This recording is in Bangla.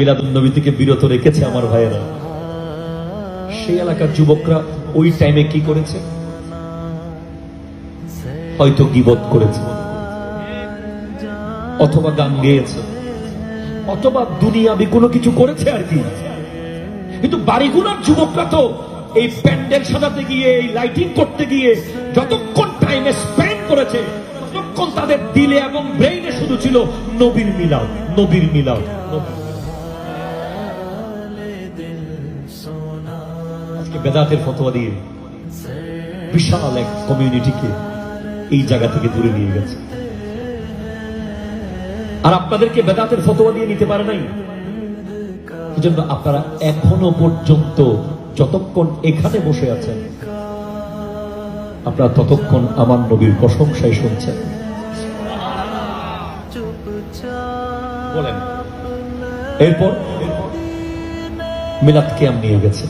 মিলাদুন নবী থেকে বিরত রেখেছে আমার ভাইয়েরা। সেই এলাকার যুবকরা ওই টাইমে কি করেছে? হয়তো গীবত করেছে, অথবা গান গেয়েছে, অথবা দুনিয়াবি কোনো কিছু করেছে আর কি। কিন্তু বাড়িগুলোর যুবকরা তো এই প্যান্ডেল সাজাতে গিয়ে, এই লাইটিং করতে গিয়ে যতক্ষণ টাইমে স্পেন্ড করেছে, ততক্ষণ তাদের দিলে এবং ব্রেইনে শুধু ছিল নবীর মিলাদ, নবীর মিলাদ। বেদাতের ফতোয়া দিয়ে বিশাল এক কমিউনিটিকে এই জায়গা থেকে দূরে নিয়ে গেছে। আর আপনাদেরকে বেদাতের ফতোয়া দিয়ে নিতে পারে নাই। এজন্য আপনারা এখনো পর্যন্ত যতক্ষণ এখানে বসে আছেন, আপনারা ততক্ষণ আমার নবীর প্রশংসায় শুনছেন। বলেন, এরপর মিলাদ কিয়াম নিয়ে গেছে।